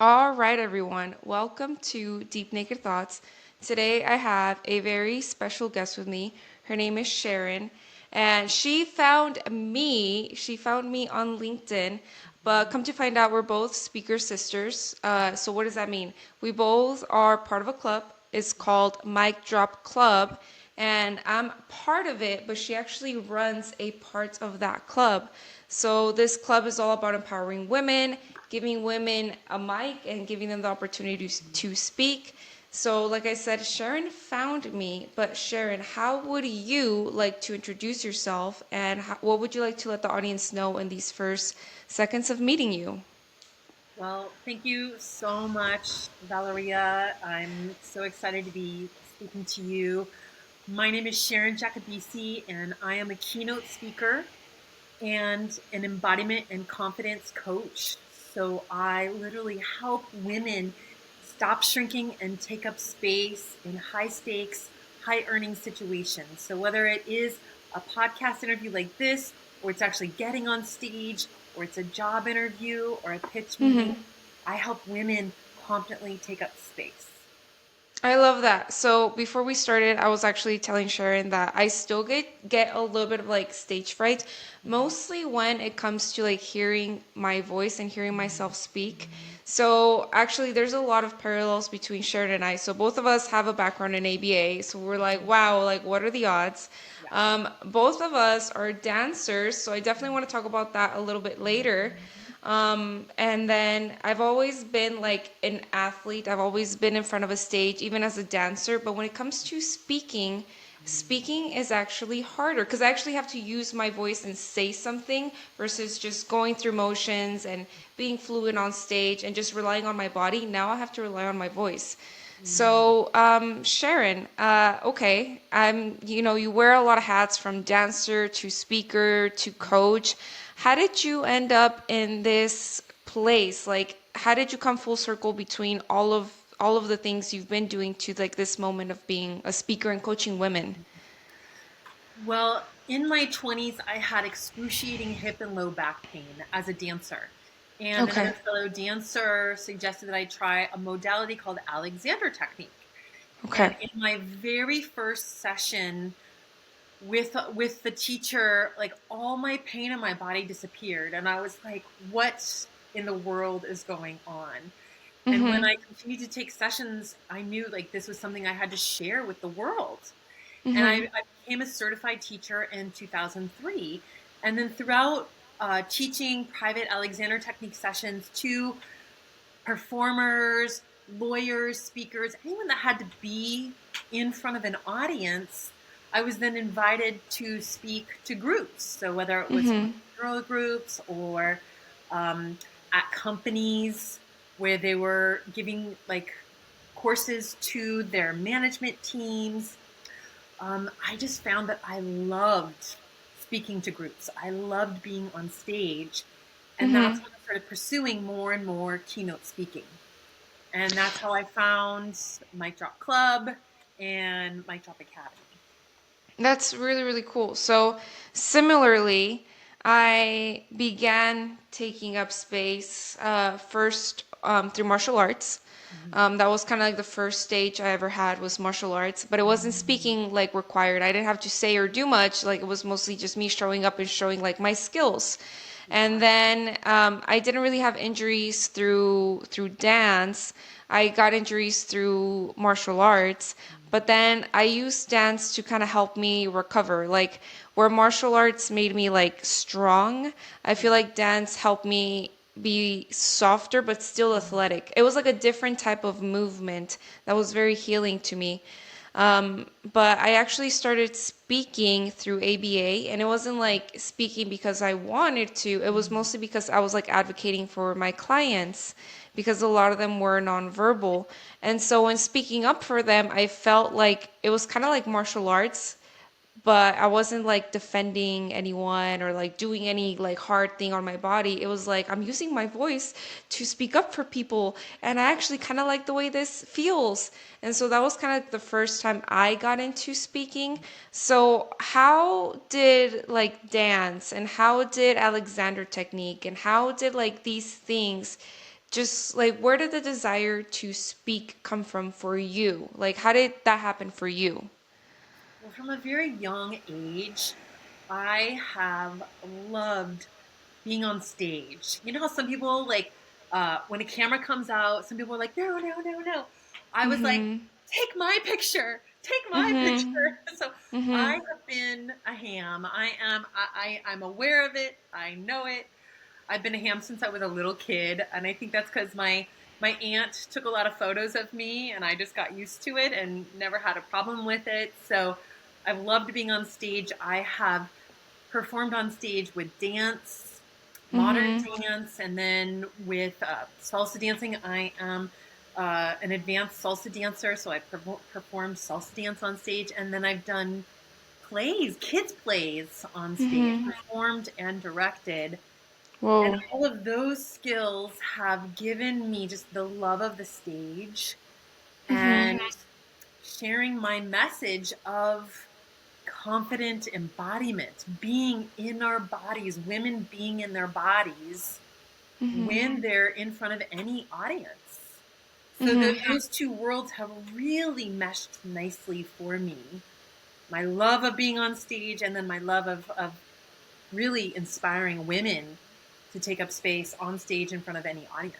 All right, everyone. Welcome to Deep Naked Thoughts. Today I have a very special guest with me. Her name is Sharon, and she found me. She found me on LinkedIn, but come to find out, we're both speaker sisters. So what does that mean? We both are part of a club. It's called Mic Drop Club, and I'm part of it, but she actually runs a part of that club. So this club is all about empowering women, giving women a mic and giving them the opportunity to speak. So like I said, Sharon found me, but Sharon, how would you like to introduce yourself, and what would you like to let the audience know in these first seconds of meeting you? Well, thank you so much, Valeria. I'm so excited to be speaking to you. My name is Sharon Jakubecy, and I am a keynote speaker and an embodiment and confidence coach. So I literally help women stop shrinking and take up space in high stakes, high earning situations. So whether it is a podcast interview like this, or it's actually getting on stage, or it's a job interview or a pitch meeting, I help women confidently take up space. I love that. So before we started, I was actually telling Sharon that I still get a little bit of like stage fright, mostly when it comes to like hearing my voice and hearing myself speak. So actually, there's a lot of parallels between Sharon and I. So both of us have a background in ABA. So we're like, wow, like what are the odds? Yeah. Both of us are dancers, so I definitely want to talk about that a little bit later. And then I've always been like an athlete. I've always been in front of a stage, even as a dancer. But when it comes to speaking, speaking is actually harder because I actually have to use my voice and say something versus just going through motions and being fluid on stage and just relying on my body. Now I have to rely on my voice. So, Sharon, okay, you wear a lot of hats from dancer to speaker to coach. How did you end up in this place? Like, how did you come full circle between all of the things you've been doing to like this moment of being a speaker and coaching women? Well, in my 20s, I had excruciating hip and low back pain as a dancer. And Okay. another fellow dancer suggested that I try a modality called Alexander technique. Okay. And in my very first session with the teacher, like all my pain in my body disappeared. And I was like, what in the world is going on? And when I continued to take sessions, I knew like this was something I had to share with the world. And I became a certified teacher in 2003. And then throughout teaching private Alexander Technique sessions to performers, lawyers, speakers, anyone that had to be in front of an audience, I was then invited to speak to groups. So whether it was entrepreneurial groups or at companies where they were giving like courses to their management teams, I just found that I loved speaking to groups. I loved being on stage. And that's when I started pursuing more and more keynote speaking. And that's how I found Mic Drop Club and Mic Drop Academy. That's really, really cool. So, similarly, I began taking up space first through martial arts. Mhm. That was kind of like the first stage I ever had was martial arts, but it wasn't speaking like required. I didn't have to say or do much. Like it was mostly just me showing up and showing like my skills. And Yeah. then I didn't really have injuries through dance. I got injuries through martial arts, but then I used dance to kind of help me recover. Like where martial arts made me like strong, I feel Yeah. like dance helped me be softer but still athletic. It was like a different type of movement that was very healing to me. But I actually started speaking through ABA, and it wasn't like speaking because I wanted to. It was mostly because I was like advocating for my clients because a lot of them were nonverbal. And so when speaking up for them, I felt like it was kind of like martial arts, but I wasn't like defending anyone or like doing any like hard thing on my body. It was like I'm using my voice to speak up for people, and I actually kind of like the way this feels. And so that was kind of the first time I got into speaking. So how did like dance and how did Alexander technique and how did like these things just like where did the desire to speak come from for you? Like how did that happen for you? Well, from a very young age, I have loved being on stage. You know how some people like when a camera comes out, some people are like, no, no, no, no. I was like, Mhm. take my picture, take my Mhm. picture. So I Mhm. have been a ham. I'm aware of it. I know it. I've been a ham since I was a little kid, and I think that's because my aunt took a lot of photos of me, and I just got used to it and never had a problem with it. So I've loved being on stage. I have performed on stage with dance, modern Mhm. dance, and then with salsa dancing. I am an advanced salsa dancer, so I performed salsa dance on stage, and then I've done plays, kids plays on stage, Mhm. performed and directed. And Whoa. all of those skills have given me just the love of the stage Mhm. and sharing my message of confident embodiment, being in our bodies, women being in their bodies Mhm. when they're in front of any audience. So Mhm. those two worlds have really meshed nicely for me. My love of being on stage and then my love of really inspiring women to take up space on stage in front of any audience.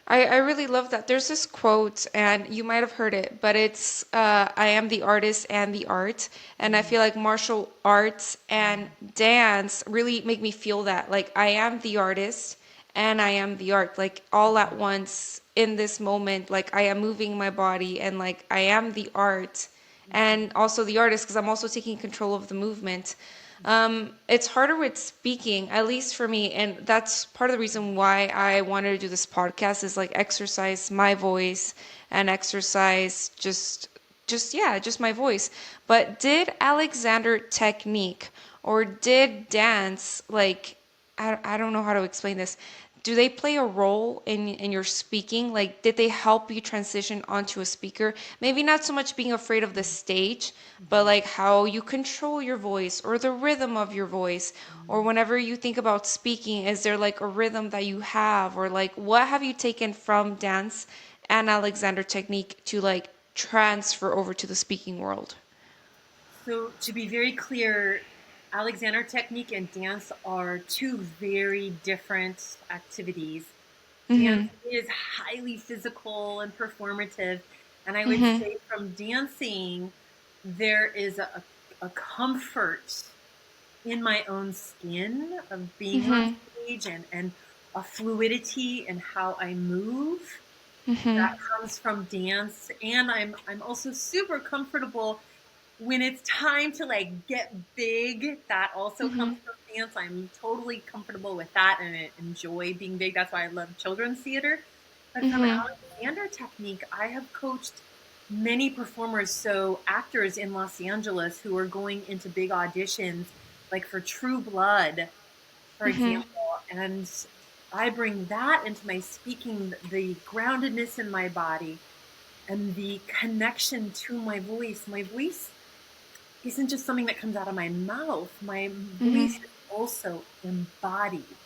I really love that. There's this quote, and you might have heard it, but it's I am the artist and the art. And I feel like martial arts and dance really make me feel that. Like, I am the artist and I am the art, like, all at once in this moment. Like, I am moving my body, and like, I am the art and also the artist because I'm also taking control of the movement. It's harder with speaking, at least for me, and that's part of the reason why I wanted to do this podcast is like exercise my voice and exercise just my voice. But did Alexander technique or did dance like I don't know how to explain this. Do they play a role in your speaking? Like, did they help you transition onto a speaker? Maybe not so much being afraid of the stage, but like how you control your voice or the rhythm of your voice. Or whenever you think about speaking, is there like a rhythm that you have? Or like, what have you taken from dance and Alexander technique to like transfer over to the speaking world? So, to be very clear, Alexander technique and dance are two very different activities. Dance Mm-hmm. is highly physical and performative. And I would Mm-hmm. say from dancing, there is a comfort in my own skin of being on Mm-hmm. stage and a fluidity in how I move Mm-hmm. that comes from dance. And I'm also super comfortable when it's time to like get big. That also Mm-hmm. comes from dance. I'm totally comfortable with that and I enjoy being big. That's why I love children's theater. But from Mm-hmm. Alexander technique, I have coached many performers, so actors in Los Angeles who are going into big auditions, like for True Blood, for Mm-hmm. example, and I bring that into my speaking, the groundedness in my body and the connection to my voice. My voice isn't just something that comes out of my mouth. My voice Mm-hmm. is also embodied.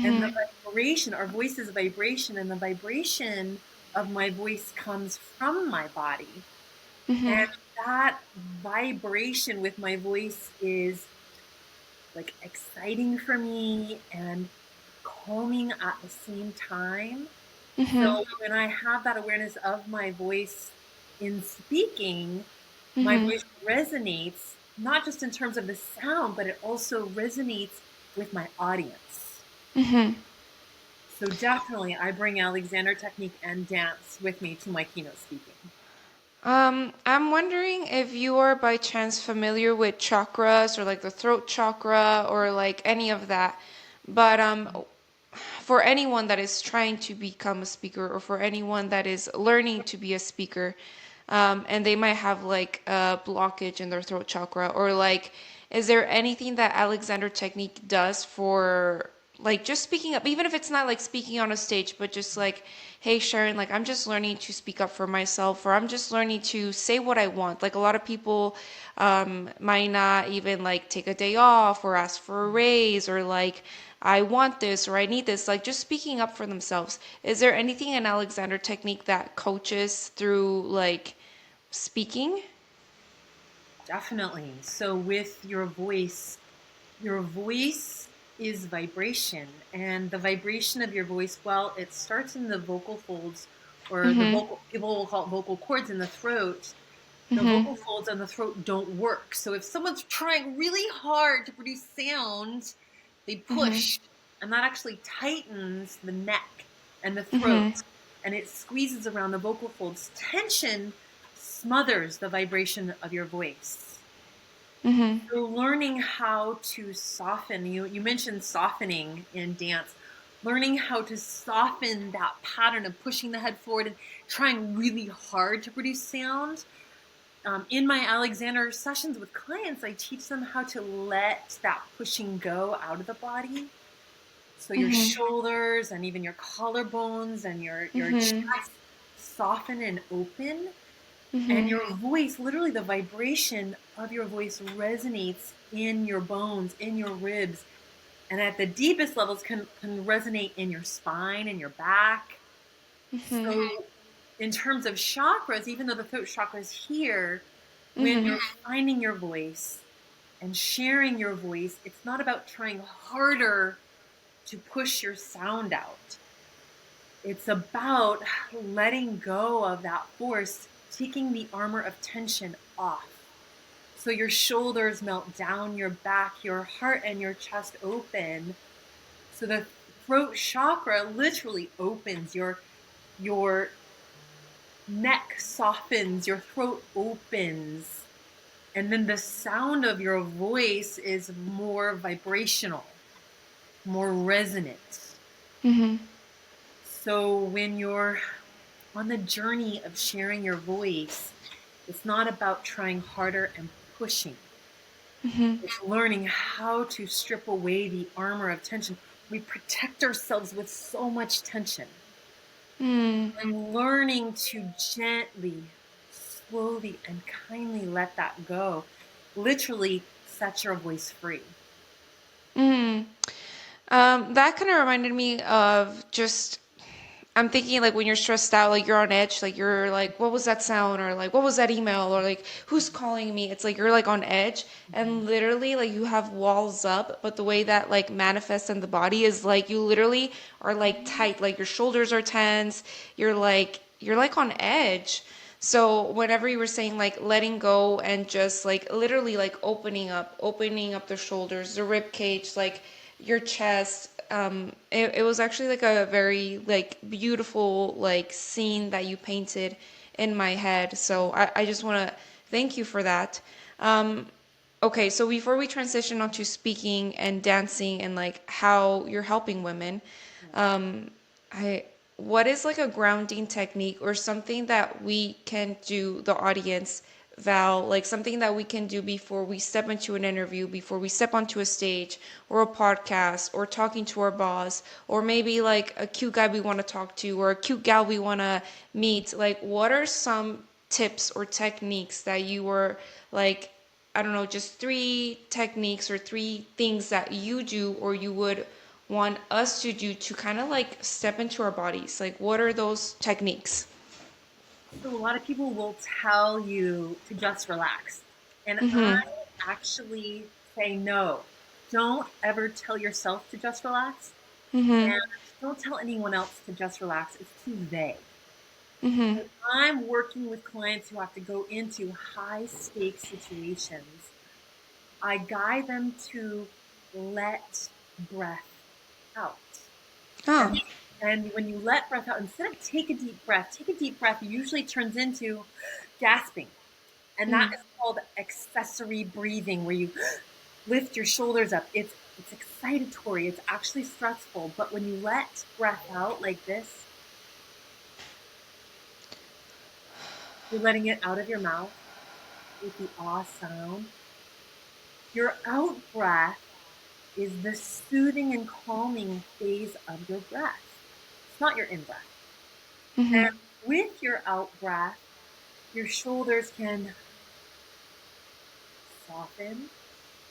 And the Mm-hmm. vibration, our voice is vibration, and the vibration of my voice comes from my body. And Mm-hmm. that vibration with my voice is like exciting for me and calming at the same time. Mm-hmm. So when I have that awareness of my voice in speaking, my Mm-hmm. voice resonates not just in terms of the sound, but it also resonates with my audience. Mm-hmm. So definitely, I bring Alexander technique and dance with me to my keynote speaking. I'm wondering if you are by chance familiar with chakras or like the throat chakra or like any of that. But for anyone that is trying to become a speaker or for anyone that is learning to be a speaker, and they might have like a blockage in their throat chakra or like, is there anything that Alexander technique does for like just speaking up, even if it's not like speaking on a stage, but just like, hey Sharon, like I'm just learning to speak up for myself, or I'm just learning to say what I want. Like a lot of people might not even like take a day off or ask for a raise or like I want this or I need this, like just speaking up for themselves. Is there anything in Alexander technique that coaches through like speaking? Definitely. So with your voice is vibration, and the vibration of your voice, well, it starts in the vocal folds, or the Mm-hmm. vocal, people will call it vocal cords in the throat. The Mm-hmm. vocal folds on the throat don't work. So if someone's trying really hard to produce sound, they Mm-hmm. push, and that actually tightens the neck and the throat, Mm-hmm. and it squeezes around the vocal folds. Tension smothers the vibration of your voice. Mm-hmm. So learning how to soften, you mentioned softening in dance, learning how to soften that pattern of pushing the head forward and trying really hard to produce sound. In my Alexander sessions with clients, I teach them how to let that pushing go out of the body. So your Mm-hmm. shoulders and even your collarbones and your Mm-hmm. chest soften and open, and Mm-hmm. your voice, literally the vibration of your voice resonates in your bones, in your ribs, and at the deepest levels can resonate in your spine and your back. Mm-hmm. So in terms of chakras, even though the throat chakra is here, when Mm-hmm. you're finding your voice and sharing your voice, it's not about trying harder to push your sound out. It's about letting go of that force, taking the armor of tension off. So your shoulders melt down, your back, your heart, and your chest open. So the throat chakra literally opens. Your neck softens, your throat opens, and then the sound of your voice is more vibrational, more resonant. Mm-hmm. So when you're on the journey of sharing your voice, it's not about trying harder and pushing. It's learning how to strip away the armor of tension. We protect ourselves with so much tension. Mm-hmm. And learning to gently, slowly, and kindly let that go literally sets your voice free. Mm-hmm. That kind of reminded me of just, I'm thinking like when you're stressed out, like you're on edge, like you're like, what was that sound? Or like, what was that email? Or like, who's calling me? It's like you're like on edge and literally like you have walls up, but the way that like manifests in the body is like you literally are like tight, like your shoulders are tense, you're like on edge. So whenever you were saying like letting go and just like literally like opening up the shoulders, the rib cage, like your chest, it was actually like a very like beautiful like scene that you painted in my head. So I just want to thank you for that. Okay, so before we transition onto speaking and dancing and like how you're helping women, I what is like a grounding technique or something that we can do, the audience, Val, like something that we can do before we step into an interview, before we step onto a stage or a podcast or talking to our boss or maybe like a cute guy we want to talk to or a cute gal we want to meet? Like what are some tips or techniques that you were like, I don't know, just three techniques or three things that you do or you would want us to do to kind of like step into our bodies? Like, what are those techniques? So a lot of people will tell you to just relax. And I Mm-hmm. actually say no. Don't ever tell yourself to just relax. Mm-hmm. And don't tell anyone else to just relax. It's too vague. Mm-hmm. When I'm working with clients who have to go into high stakes situations, I guide them to let breath out. Oh. And and when you let breath out, instead of take a deep breath usually turns into gasping. And that Mm-hmm. is called accessory breathing, where you lift your shoulders up. It's excitatory, it's actually stressful. But when you let breath out like this, you're letting it out of your mouth with the ah sound. Your out breath is the soothing and calming phase of your breath. It's not your in breath. And Mm-hmm. with your out breath, your shoulders can soften.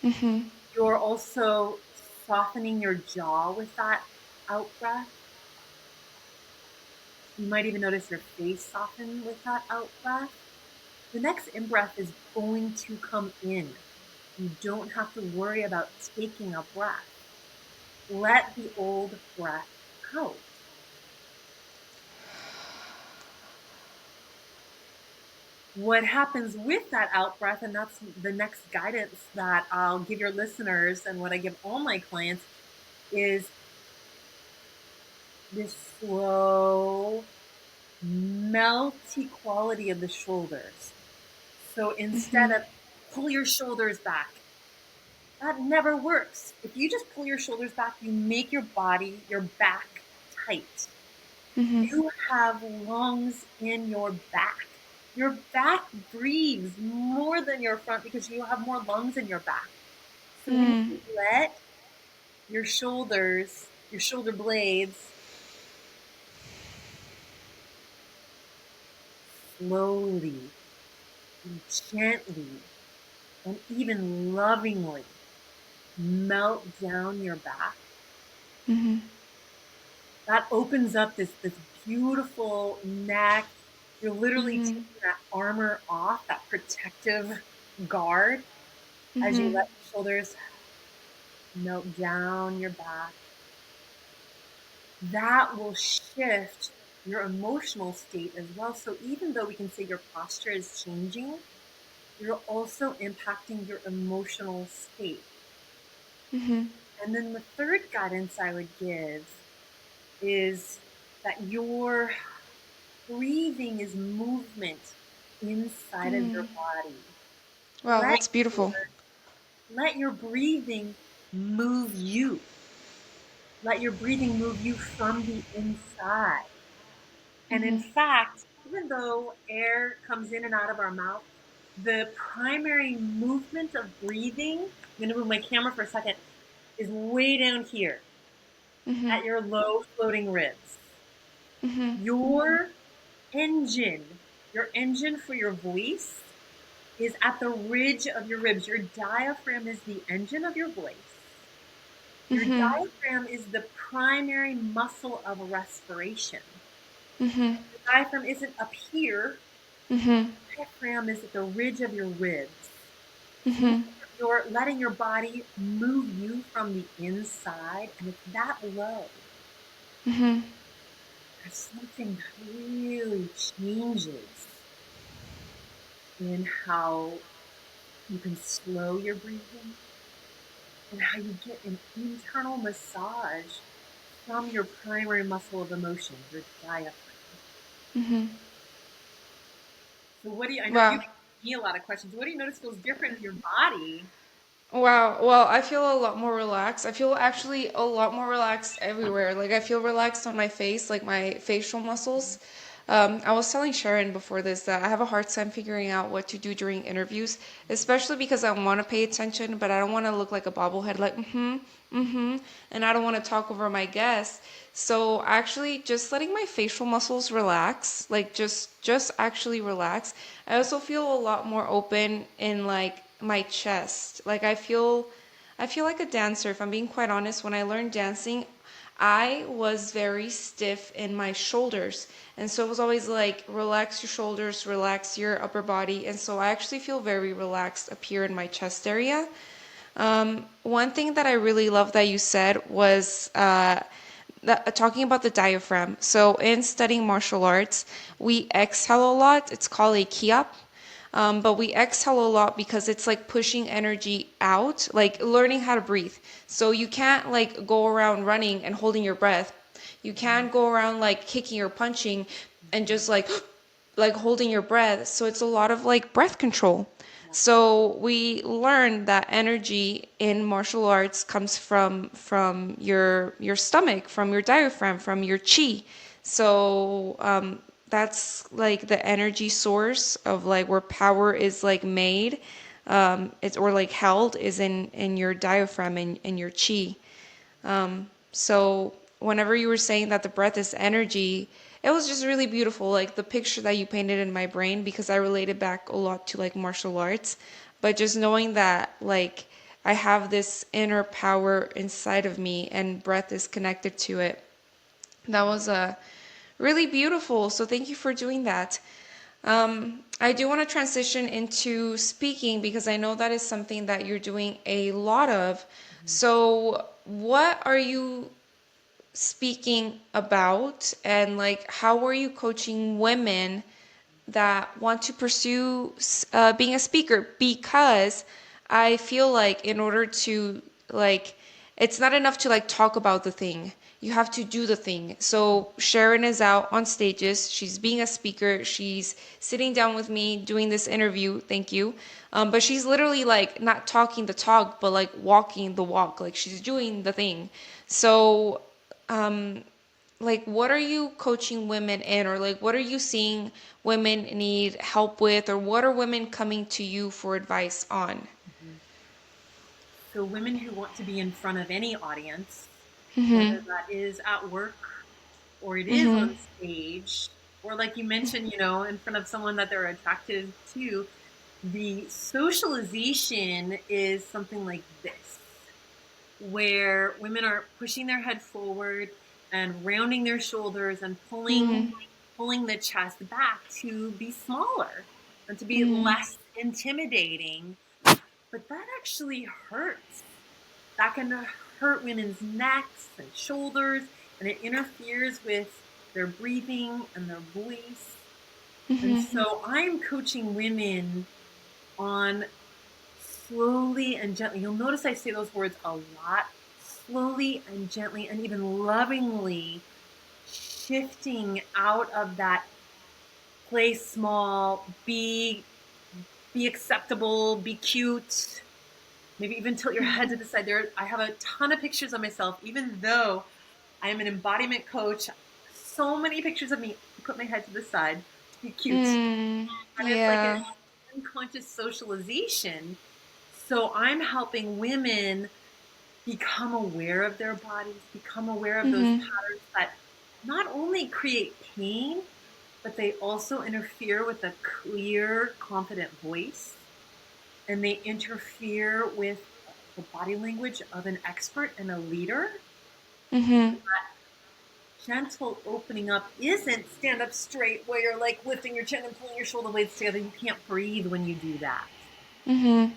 Mm-hmm. You're also softening your jaw with that out breath. You might even notice your face soften with that out breath. The next in breath is going to come in. You don't have to worry about taking a breath. Let the old breath out. What happens with that out breath, and that's the next guidance that I'll give your listeners and what I give all my clients, is this slow, melty quality of the shoulders. So instead Mhm. of pull your shoulders back, that never works. If you just pull your shoulders back, you make your body, your back tight. Mhm. You have lungs in your back. Your back breathes more than your front because you have more lungs in your back. So when Mhm. you let your shoulder blades slowly and gently and even lovingly melt down your back, Mhm. that opens up this beautiful neck. You're literally Mhm. taking that armor off, that protective guard, as you Mhm. let your shoulders melt down your back. That will shift your emotional state as well. So even though we can say your posture is changing, you're also impacting your emotional state. Mhm. And then the third guidance I would give is that your breathing is movement inside of your Mhm. body. Wow, Let that's beautiful. let your breathing move you. Let your breathing move you from the inside. And in Mhm. fact, even though air comes in and out of our mouth, the primary movement of breathing, I'm going to move my camera for a second, is way down here Mhm. at your low floating ribs. Mhm. Your engine, your engine for your voice is at the ridge of your ribs. Your diaphragm is the engine of your voice. Your Mhm. diaphragm is the primary muscle of respiration. Mhm. The diaphragm isn't up here. Mhm. The diaphragm is at the ridge of your ribs. So Mhm. you're letting your body move you from the inside, and it's that low. Mhm. There's something that really changes in how you can slow your breathing and how you get an internal massage from your primary muscle of emotion, your diaphragm. Mhm. So what do you, I know you've Wow. asked me a lot of questions. What do you notice feels different in your body? Wow. Well, I feel a lot more relaxed. I feel actually a lot more relaxed everywhere. Like I feel relaxed on my face, like my facial muscles. I was telling Sharon before this that I have a hard time figuring out what to do during interviews, especially because I want to pay attention, but I don't want to look like a bobblehead, like and I don't want to talk over my guests. So actually, just letting my facial muscles relax, like just actually relax. I also feel a lot more open in like my chest. Like I feel like a dancer. If I'm being quite honest, when I learned dancing, I was very stiff in my shoulders. And so it was always like, relax your shoulders, relax your upper body. And so I actually feel very relaxed up here in my chest area. One thing that I really love that you said was talking about the diaphragm. So in studying martial arts, we exhale a lot. It's called a kiap. But we exhale a lot because it's like pushing energy out, like learning how to breathe. So you can't like go around running and holding your breath. You can't go around like kicking or punching and just like holding your breath. So it's a lot of like breath control. Yeah. So we learn that energy in martial arts comes from your stomach, from your diaphragm, from your chi. So that's like the energy source of like where power is like made. It's or like held is in your diaphragm and in your chi. So whenever you were saying that the breath is energy, it was just really beautiful, like the picture that you painted in my brain because I related back a lot to like martial arts. But just knowing that like I have this inner power inside of me and breath is connected to it. That was really beautiful. So thank you for doing that. I do want to transition into speaking because I know that is something that you're doing a lot of. So, what are you speaking about, and like, how are you coaching women that want to pursue being a speaker? Because I feel like in order to like, it's not enough to like talk about the thing. You have to do the thing. So Sharon is out on stages. She's being a speaker. She's sitting down with me doing this interview. Thank you. But she's literally like not talking the talk, but like walking the walk. Like she's doing the thing. So like what are you coaching women in, or like what are you seeing women need help with, or what are women coming to you for advice on? Mhm. So women who want to be in front of any audience, whether Mhm. that is at work or it is Mhm. on stage, or like you mentioned, you know, in front of someone that they're attracted to, the socialization is something like this, where women are pushing their head forward and rounding their shoulders and Mhm. pulling the chest back to be smaller and to be Mhm. less intimidating. But that actually hurts. That can hurt women's necks and shoulders, and it interferes with their breathing and their voice. And Mhm. so I'm coaching women on slowly and gently. You'll notice I say those words a lot. Slowly and gently and even lovingly shifting out of that play small, be acceptable, be cute, maybe even tilt your head to the side. There, I have a ton of pictures of myself, even though I am an embodiment coach. So many pictures of me. I put my head to the side to be cute, Mm. and it's like an Yeah. unconscious socialization. So I'm helping women become aware of their bodies, become aware of those Mhm. patterns that not only create pain, but they also interfere with a clear, confident voice, and they interfere with the body language of an expert and a leader. Mhm. Gentle opening up isn't stand up straight where you're like lifting your chin and pulling your shoulder blades together. You can't breathe when you do that. Mhm.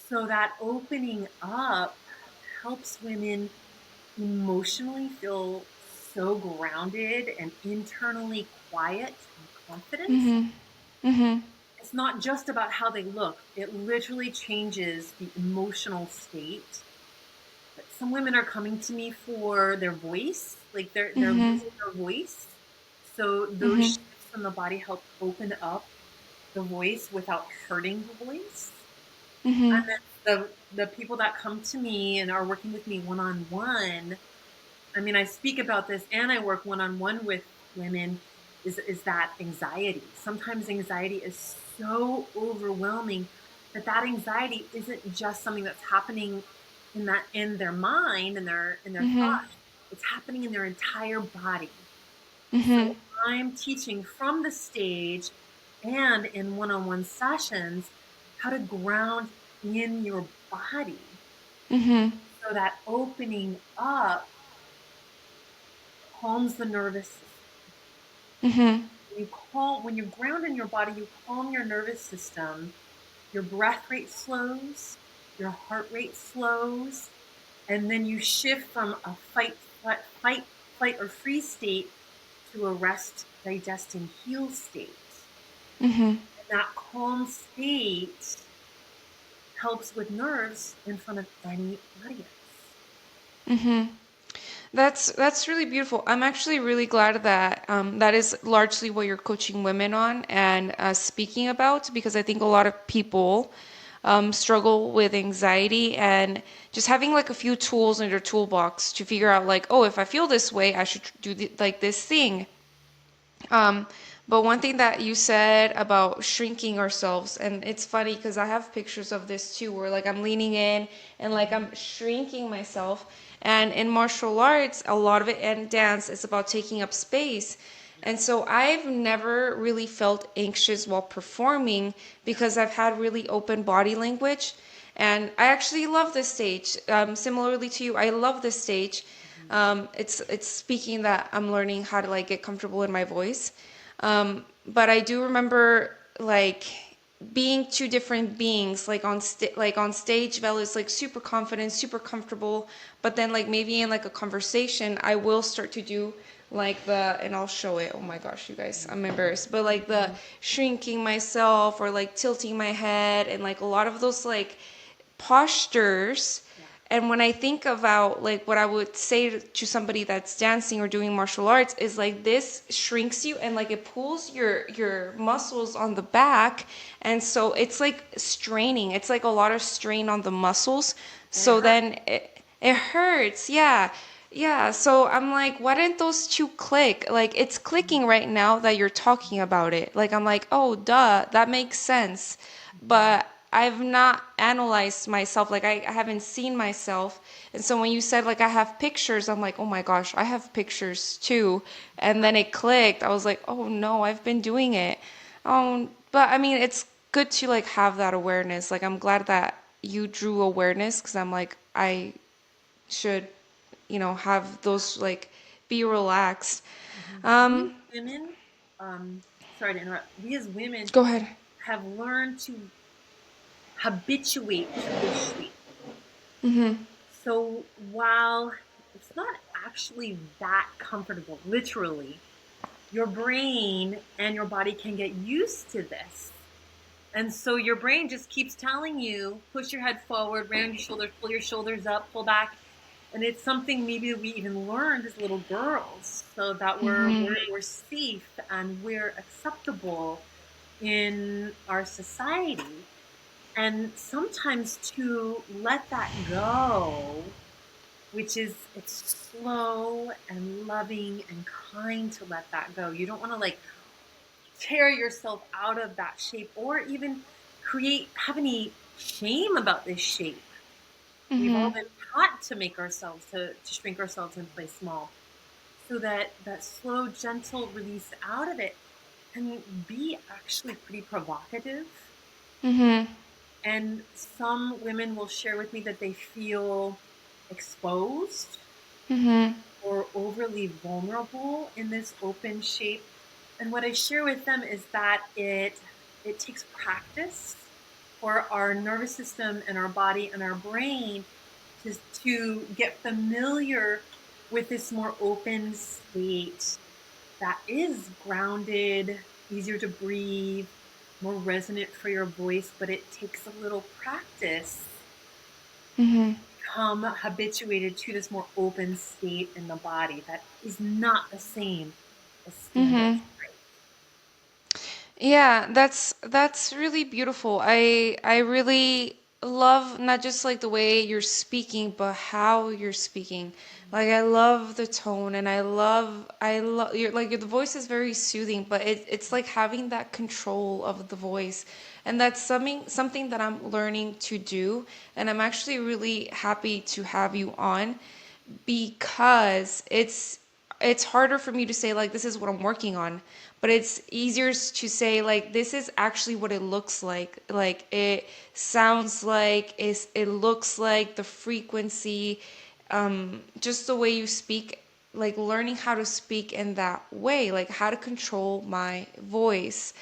So that opening up helps women emotionally feel so grounded and internally quiet and confident. Mhm. Mhm. It's not just about how they look, it literally changes the emotional state. But some women are coming to me for their voice, like they're Mhm. losing their voice. So those Mhm. shifts in the body help open up the voice without hurting the voice. And Mhm. then the people that come to me and are working with me one on one, I mean, I speak about this and I work one on one with women. Is that anxiety? Sometimes anxiety is so overwhelming that that anxiety isn't just something that's happening in their mind and their Mhm. thoughts. It's happening in their entire body. Mhm. So I'm teaching from the stage and in one-on-one sessions how to ground in your body Mhm. so that opening up calms the nervous system. Mhm. When you ground in your body, you calm your nervous system, your breath rate slows, your heart rate slows, and then you shift from a flight, or freeze state to a rest, digest, and heal state. Mhm. And that calm state helps with nerves in front of any audience. Mhm. That's really beautiful. I'm actually really glad that that is largely what you're coaching women on and speaking about, because I think a lot of people struggle with anxiety, and just having like a few tools in your toolbox to figure out like, oh, if I feel this way, I should do like this thing. Um, but one thing that you said about shrinking ourselves, and it's funny because I have pictures of this too, where like I'm leaning in and like I'm shrinking myself. And in martial arts, a lot of it, and dance, is about taking up space. Yeah, And so I've never really felt anxious while performing yeah, because I've had really open body language. And I actually love this stage. Similarly to you, I love this stage. Mhm. It's speaking that I'm learning how to like get comfortable in my voice. But I do remember like being two different beings, like like on stage. Vel is like super confident, super comfortable, but then like maybe in like a conversation I will start to do like the, and I'll show it, oh my gosh you guys, I'm embarrassed, but like the shrinking myself or like tilting my head and like a lot of those like postures. Yeah. And when I think about like what I would say to somebody that's dancing or doing martial arts is like this shrinks you and like it pulls your muscles on the back, and so it's like straining. It's like a lot of strain on the muscles. And it So hurts. then it hurts. Yeah. Yeah, so I'm like, why didn't those two click? Like, it's clicking right now that you're talking about it. Like, I'm like, oh, duh, that makes sense. Mhm. But I've not analyzed myself. Like, I haven't seen myself. And so when you said, like, I have pictures, I'm like, oh my gosh, I have pictures too. And then it clicked. I was like, oh no, I've been doing it. But I mean, it's good to, like, have that awareness. Like, I'm glad that you drew awareness because I'm like, I should, have those like be relaxed. We as Um, women, um, sorry to interrupt, we as women Go ahead. have learned to habituate to this shape. So while it's not actually that comfortable, literally, your brain and your body can get used to this. And so your brain just keeps telling you, push your head forward, round your shoulders, pull your shoulders up, pull back. And it's something maybe we even learned as little girls so that we're safe and we're acceptable in our society. And sometimes to let that go, which is it's slow and loving and kind to let that go. You don't want to like tear yourself out of that shape or even create have any shame about this shape. We've all been taught to make ourselves to shrink ourselves and play small. So that slow, gentle release out of it can be actually pretty provocative. And some women will share with me that they feel exposed or overly vulnerable in this open shape. And what I share with them is that it takes practice for our nervous system and our body and our brain to get familiar with this more open state that is grounded, easier to breathe, more resonant for your voice, but it takes a little practice become habituated to this more open state in the body that is not the same as standard strength. Yeah, that's really beautiful. I really love not just like the way you're speaking, but how you're speaking. Like I love the tone, and I love the voice is very soothing, but it's like having that control of the voice. And that's something that I'm learning to do, and I'm actually really happy to have you on because it's harder for me to say like this is what I'm working on, but it's easier to say like this is actually what it looks like it sounds like it looks like the frequency, just the way you speak, like learning how to speak in that way, like how to control my voice.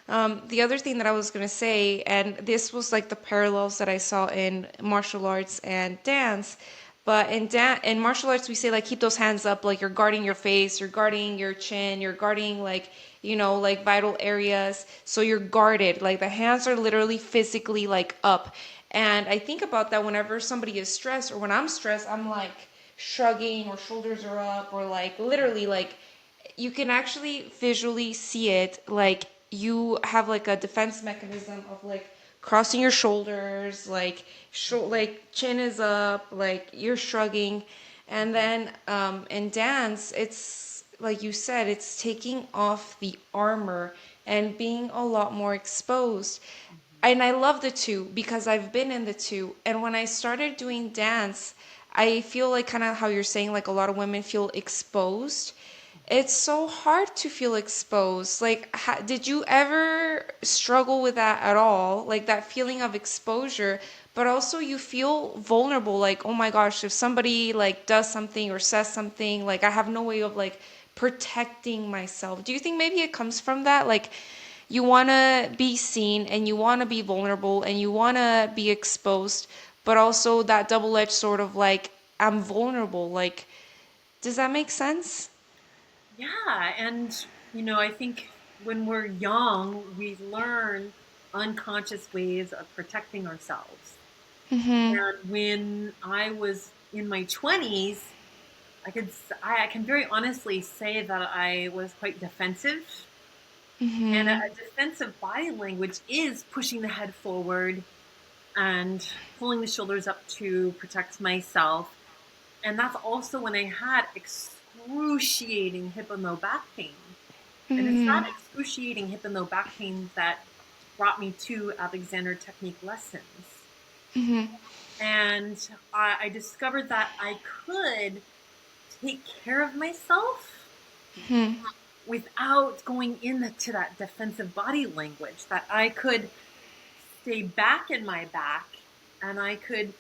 The other thing that I was going to say, and this was like the parallels that I saw in martial arts and dance, but in martial arts we say like keep those hands up, like you're guarding your face, you're guarding your chin, you're guarding like like vital areas, so you're guarded, like the hands are literally physically like up. And I think about that whenever somebody is stressed, or when I'm stressed, I'm like shrugging, or shoulders are up, or like literally like you can actually visually see it, like you have like a defense mechanism of like crossing your shoulders, like like chin is up, like you're shrugging. And then in dance it's like you said, it's taking off the armor and being a lot more exposed. And I love the two because I've been in the two. And when I started doing dance, I feel like kind of how you're saying, like a lot of women feel exposed. It's so hard to feel exposed. Like, did you ever struggle with that at all? Like that feeling of exposure, but also you feel vulnerable, like, oh my gosh, if somebody like does something or says something, like I have no way of like protecting myself. Do you think maybe it comes from that? Like you want to be seen and you want to be vulnerable and you want to be exposed, but also that double-edged sort of like I'm vulnerable. Like, does that make sense? Yeah, and I think when we're young, we learn unconscious ways of protecting ourselves. Mhm. And when I was in my 20s, I can very honestly say that I was quite defensive. And Mhm. a defensive body language is pushing the head forward and pulling the shoulders up to protect myself. And that's also when I had excruciating hip and low back pain. And it's that Mhm. excruciating hip and low back pain that brought me to Alexander Technique lessons. Mhm. And I discovered that I could take care of myself Mhm. without going into that defensive body language, that I could stay back in my back and I could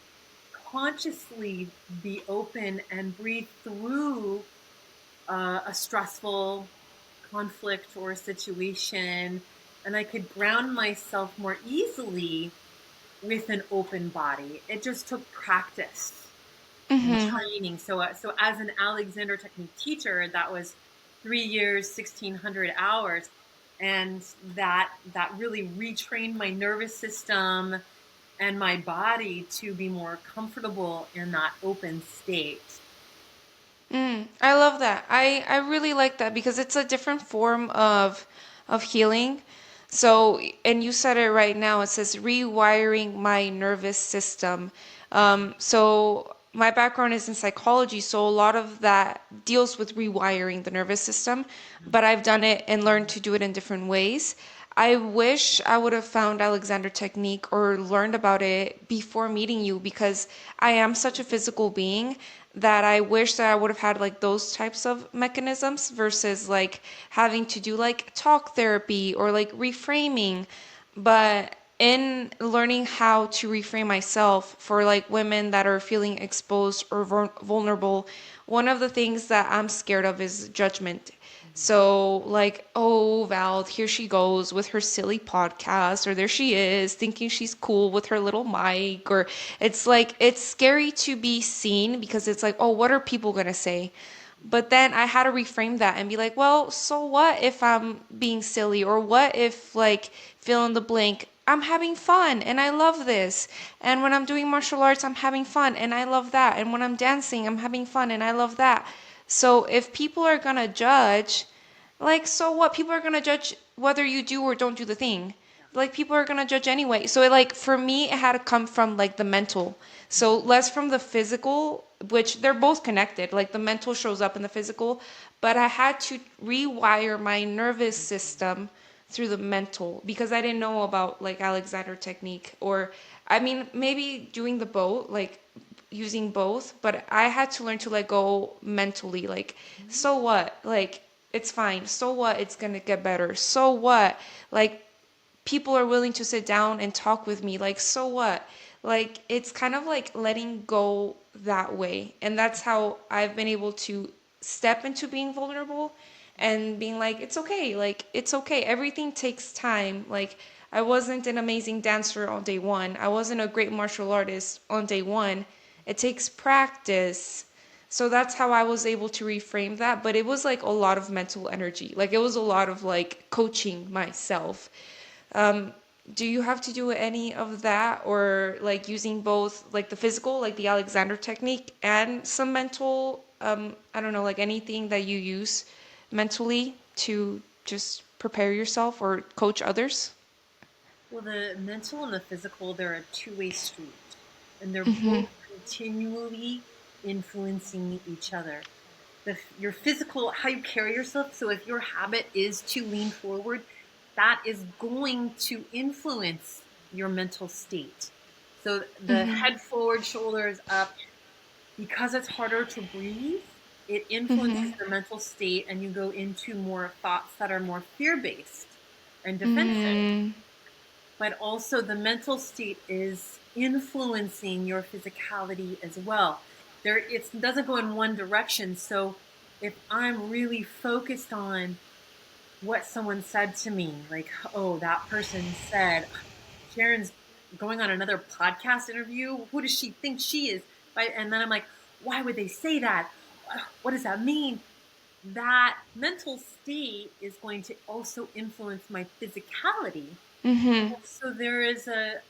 consciously be open and breathe through a stressful conflict or a situation. And I could ground myself more easily with an open body. It just took practice and Mhm. training. So as an Alexander Technique teacher, that was 3 years, 1,600 hours, and that really retrained my nervous system and my body to be more comfortable in that open state. I love that. I really like that because it's a different form of healing. So, and you said it right now. It says rewiring my nervous system. So my background is in psychology, so a lot of that deals with rewiring the nervous system, but I've done it and learned to do it in different ways. I wish I would have found Alexander Technique or learned about it before meeting you because I am such a physical being that I wish that I would have had like those types of mechanisms versus like having to do like talk therapy or like reframing. But in learning how to reframe myself for like women that are feeling exposed or vulnerable, one of the things that I'm scared of is judgment. So, like, oh, Val, here she goes with her silly podcast, or there she is thinking she's cool with her little mic, or it's like, it's scary to be seen because it's like, oh, what are people gonna say? But then I had to reframe that and be like, well, so what if I'm being silly? Or what if, like, fill in the blank, I'm having fun and I love this. And when I'm doing martial arts, I'm having fun and I love that. And when I'm dancing, I'm having fun and I love that. So if people are gonna judge, like, so what? People are gonna judge whether you do or don't do the thing. Like, people are gonna judge anyway. So, like, for me, it had to come from, like, the mental. So, less from the physical, which they're both connected. Like, the mental shows up in the physical. But I had to rewire my nervous system through the mental because I didn't know about, like, Alexander Technique. Or, I mean, maybe doing the both, like, using both, but I had to learn to let go mentally. Like, so what? Like, it's fine. So what? It's gonna get better. So what? Like, people are willing to sit down and talk with me. Like, so what? Like, it's kind of like letting go that way. And that's how I've been able to step into being vulnerable and being like, it's okay. Like, it's okay. Everything takes time. Like, I wasn't an amazing dancer on day one, I wasn't a great martial artist on day one. It takes practice. So that's how I was able to reframe that. But it was like a lot of mental energy. Like it was a lot of like coaching myself. Um, do you have to do any of that or like using both like the physical, like the Alexander technique and some mental, I don't know, like anything that you use mentally to just prepare yourself or coach others? Well, the mental and the physical, they're a two-way street, and they're Mm-hmm. both continually influencing each other. Your physical, how you carry yourself. So if your habit is to lean forward, that is going to influence your mental state. So the Mm-hmm. head forward, shoulders up, because it's harder to breathe, it influences Mm-hmm. the mental state, and you go into more thoughts that are more fear-based and defensive. Mm-hmm. But also the mental state is influencing your physicality as well. It doesn't go in one direction. So if I'm really focused on what someone said to me, like, oh, that person said, Sharon's going on another podcast interview. Who does she think she is? Right? And then I'm like, why would they say that? What does that mean? That mental state is going to also influence my physicality. Mm-hmm. So there is a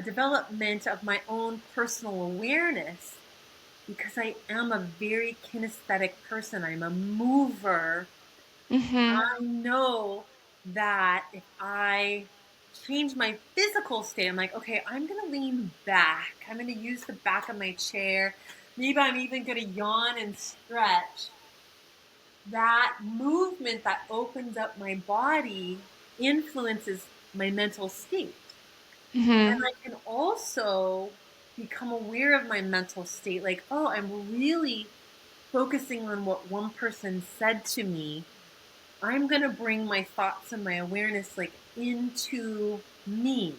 development of my own personal awareness because I am a very kinesthetic person. I'm a mover. Mm-hmm. I know that if I change my physical state, I'm like, okay, I'm going to lean back. I'm going to use the back of my chair. Maybe I'm even going to yawn and stretch. That movement that opens up my body influences my mental state. And Mm-hmm. I can also become aware of my mental state. Like, oh, I'm really focusing on what one person said to me. I'm going to bring my thoughts and my awareness like into me.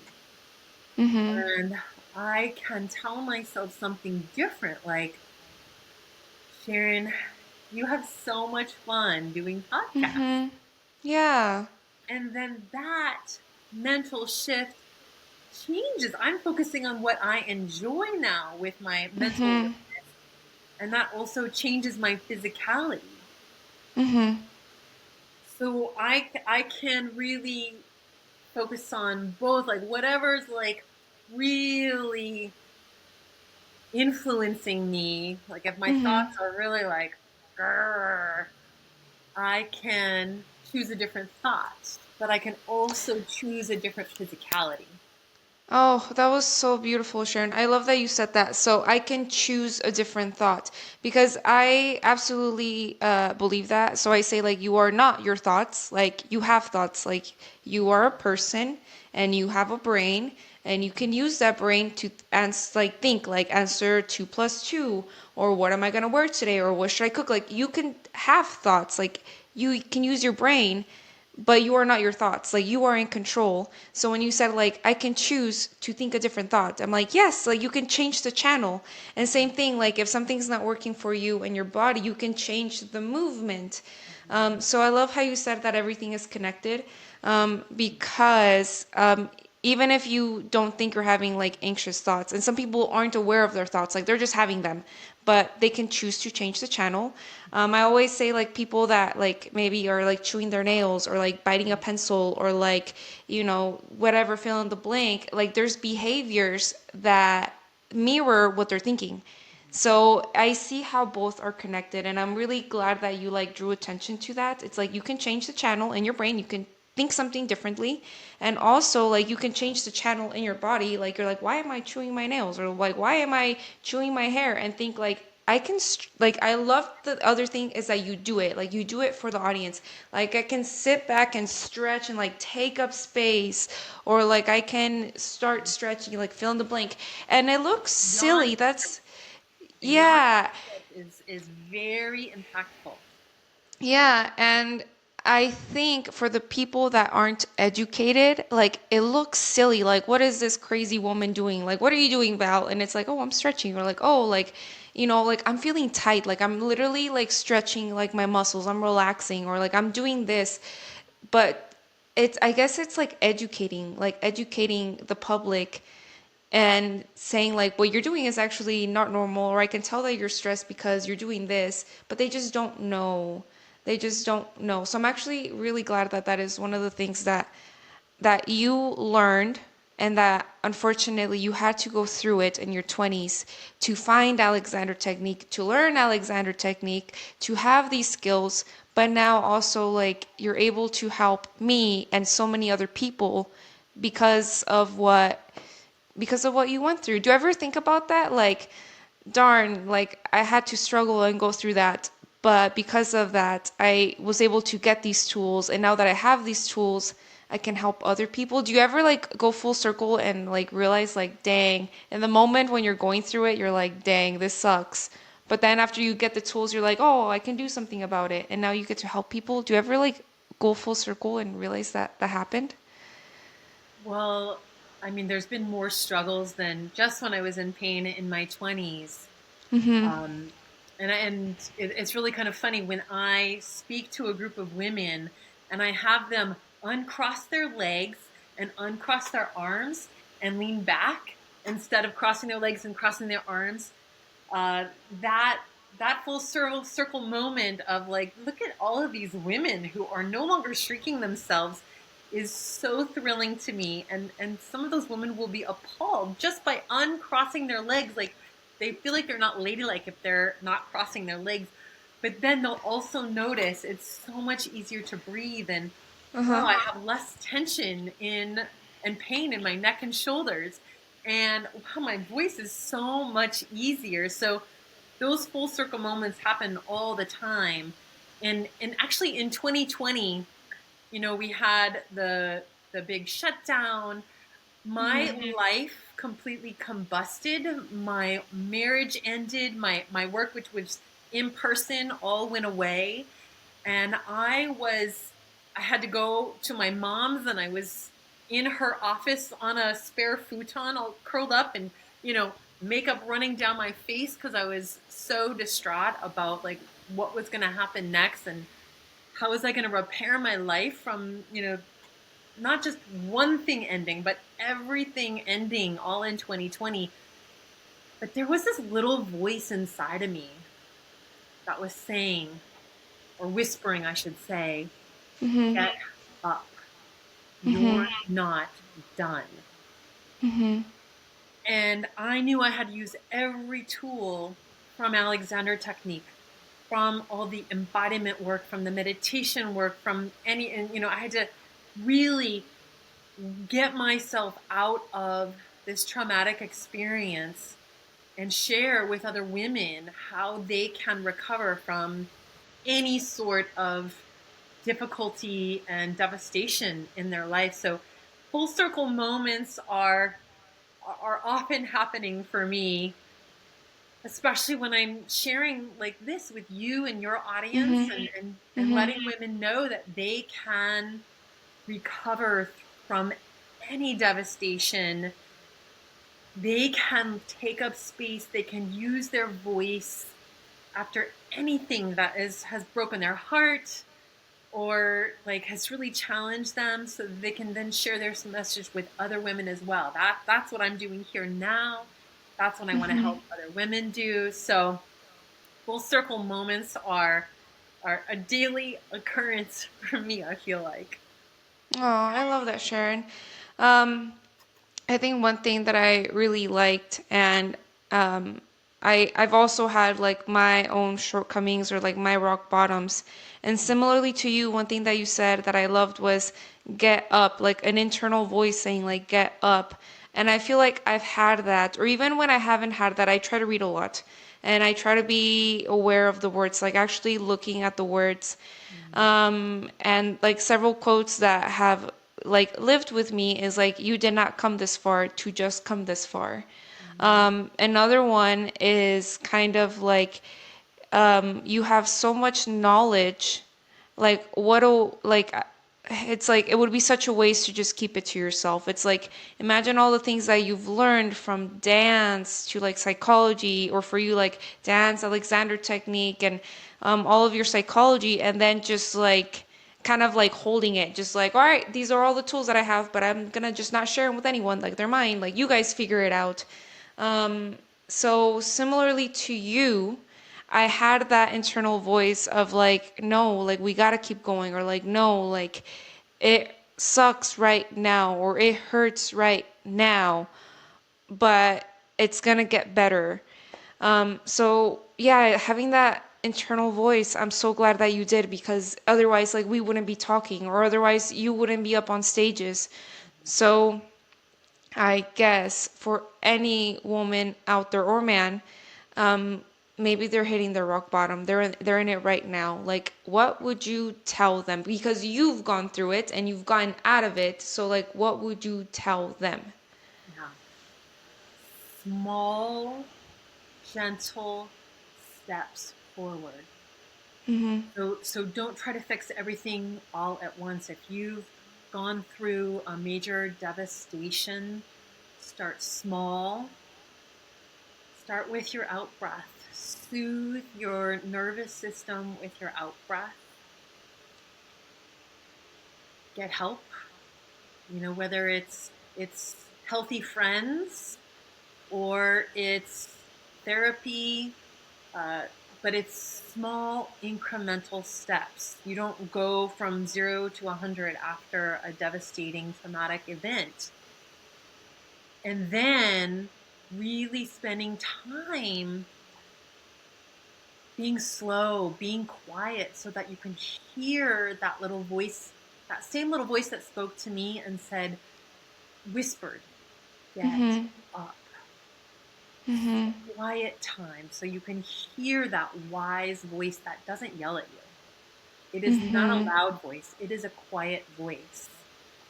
Mm-hmm. And I can tell myself something different, like, Sharon, you have so much fun doing podcasts. Mm-hmm. Yeah. And then that mental shift changes. I'm focusing on what I enjoy now with my mental Mm-hmm. awareness, and that also changes my physicality. Mm-hmm. So I can really focus on both, like whatever's like really influencing me. Like if my Mm-hmm. thoughts are really like, grrr, I can choose a different thought, but I can also choose a different physicality. Oh, that was so beautiful, Sharon. I love that you said that. So I can choose a different thought because I absolutely believe that. So I say, like, you are not your thoughts. Like, you have thoughts. Like, you are a person and you have a brain and you can use that brain to answer, like, think, like, answer 2 plus 2 or what am I going to wear today or what should I cook? Like, you can have thoughts. Like, you can use your brain but you are not your thoughts, like you are in control. So when you said like I can choose to think a different thought, I'm like yes, like you can change the channel. And same thing, like if something's not working for you and your body, you can change the movement. So I love how you said that everything is connected, because even if you don't think you're having like anxious thoughts, and some people aren't aware of their thoughts, like they're just having them, but they can choose to change the channel. I always say like people that like maybe are like chewing their nails or like biting a pencil or like, whatever, fill in the blank, like there's behaviors that mirror what they're thinking. So I see how both are connected, and I'm really glad that you like drew attention to that. It's like you can change the channel in your brain, you can think something differently, and also like you can change the channel in your body. Like you're like, why am I chewing my nails, or like why am I chewing my hair, and think like I can like I love the other thing is that you do it, like you do it for the audience. Like I can sit back and stretch and like take up space, or like I can start stretching, like fill in the blank, and it looks silly. Yawning, That's the yawning yeah. is very impactful. Yeah, and I think for the people that aren't educated, like it looks silly. Like, what is this crazy woman doing? Like, what are you doing, Val? And it's like, oh, I'm stretching. Or like, oh, like, like I'm feeling tight. Like I'm literally like stretching like my muscles. I'm relaxing, or like I'm doing this. But I guess it's like educating the public and saying like what you're doing is actually not normal, or I can tell that you're stressed because you're doing this, but they just don't know. They just don't know. So I'm actually really glad that that is one of the things that you learned, and that unfortunately you had to go through it in your 20s to find Alexander technique, to learn Alexander technique, to have these skills, but now also like you're able to help me and so many other people because of what you went through. Do you ever think about that? Like, darn, like I had to struggle and go through that, but because of that, I was able to get these tools, and now that I have these tools, I can help other people. Do you ever like go full circle and like realize like, dang, in the moment when you're going through it, you're like, dang, this sucks. But then after you get the tools, you're like, oh, I can do something about it. And now you get to help people. Do you ever like go full circle and realize that that happened? Well, I mean, there's been more struggles than just when I was in pain in my 20s. Mm-hmm. Um, it's really kind of funny when I speak to a group of women and I have them uncross their legs and uncross their arms and lean back instead of crossing their legs and crossing their arms. That full circle moment of like, look at all of these women who are no longer shrinking themselves is so thrilling to me. And some of those women will be appalled just by uncrossing their legs. Like they feel like they're not ladylike if they're not crossing their legs. But then they'll also notice it's so much easier to breathe and wow, Uh-huh. I have less tension in and pain in my neck and shoulders. And wow, my voice is so much easier. So those full circle moments happen all the time. And actually in 2020, we had the big shutdown. My Mm-hmm. life completely combusted. My marriage ended. My work, which was in person, all went away. And I had to go to my mom's, and I was in her office on a spare futon, all curled up, and makeup running down my face because I was so distraught about like what was going to happen next, and how was I going to repair my life from not just one thing ending, but everything ending all in 2020. But there was this little voice inside of me that was saying, or whispering, I should say, Mm-hmm. get up. Mm-hmm. You're not done. Mm-hmm. And I knew I had to use every tool from Alexander Technique, from all the embodiment work, from the meditation work, from and I had to really get myself out of this traumatic experience and share with other women how they can recover from any sort of difficulty and devastation in their life. So full circle moments are often happening for me, especially when I'm sharing like this with you and your audience, Mm-hmm. and Mm-hmm. letting women know that they can recover from any devastation. They can take up space, they can use their voice after anything that is has broken their heart or like has really challenged them, so that they can then share their message with other women as well. That's what I'm doing here now. That's what I want to Mm-hmm. help other women do. So full circle moments are a daily occurrence for me, I feel like. Oh, I love that, Sharon. Um, I think one thing that I really liked, and um, I've also had like my own shortcomings or like my rock bottoms. And similarly to you, one thing that you said that I loved was get up, like an internal voice saying like get up. And I feel like I've had that, or even when I haven't had that, I try to read a lot. And I try to be aware of the words, like actually looking at the words. And like several quotes that have like lived with me is like, you did not come this far to just come this far. Another one is kind of like, you have so much knowledge, like what'll like it's like it would be such a waste to just keep it to yourself. It's like imagine all the things that you've learned from dance to like psychology, or for you like dance, Alexander Technique, and all of your psychology, and then just like kind of like holding it, just like, all right, these are all the tools that I have, but I'm gonna just not share them with anyone, like they're mine, like you guys figure it out. So similarly to you, I had that internal voice of like, no, like we gotta keep going, or like, no, like it sucks right now, or it hurts right now, but it's gonna get better. So yeah, having that internal voice, I'm so glad that you did, because otherwise, like we wouldn't be talking, or otherwise you wouldn't be up on stages. So I guess for any woman out there or man, maybe they're hitting their rock bottom. They're in it right now. Like, what would you tell them? Because you've gone through it and you've gotten out of it. So, like, what would you tell them? Yeah. Small, gentle steps forward. Mhm. So don't try to fix everything all at once. If you've gone through a major devastation, Start small. Start with your out breath. Soothe your nervous system with your out breath. Get help. Whether it's healthy friends or it's therapy, uh, but it's small incremental steps. You don't go from 0 to 100 after a devastating traumatic event. And then really spending time being slow, being quiet so that you can hear that little voice, that same little voice that spoke to me and said, whispered, get Mhm. up. Mhm. Quiet time so you can hear that wise voice that doesn't yell at you. It is not a Mhm. loud voice, it is a quiet voice.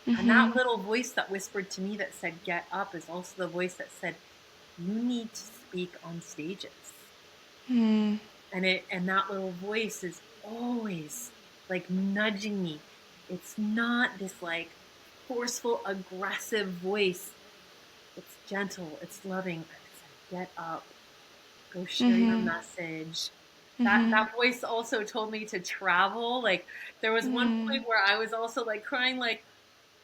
And that Mhm. little voice that whispered to me that said, get up, is also the voice that said, you need to speak on stages. Mhm. And that little voice is always like nudging me. It's not this like forceful, aggressive voice. It's gentle, it's loving, and it said, get up, go share your Mhm. message. That Mhm. that voice also told me to travel. Like there was one Mhm. point where I was also like crying, like,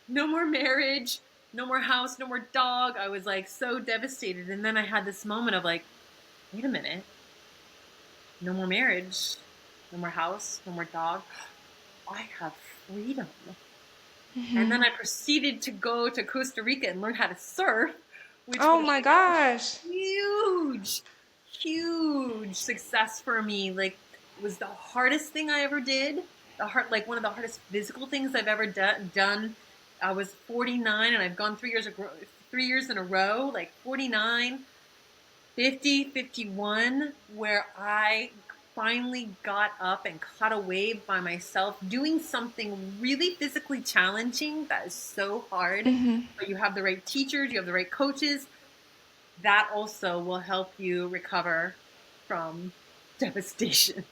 no more marriage, no more house, no more dog. I was like so devastated. And then I had this moment of like, wait a minute, no more marriage, no more house, no more dog. I have freedom. And then Mhm. I proceeded to go to Costa Rica and learn how to surf, which Oh was my like a gosh. huge, huge success for me. Like it was the hardest thing I ever did. Like one of the hardest physical things I've ever done. I was 49 and I've gone 3 years in a row, like 49, 50, 51, where I finally got up and caught a wave by myself doing something really physically challenging that is so hard. Mhm. But you have the right teachers, you have the right coaches. That also will help you recover from devastation.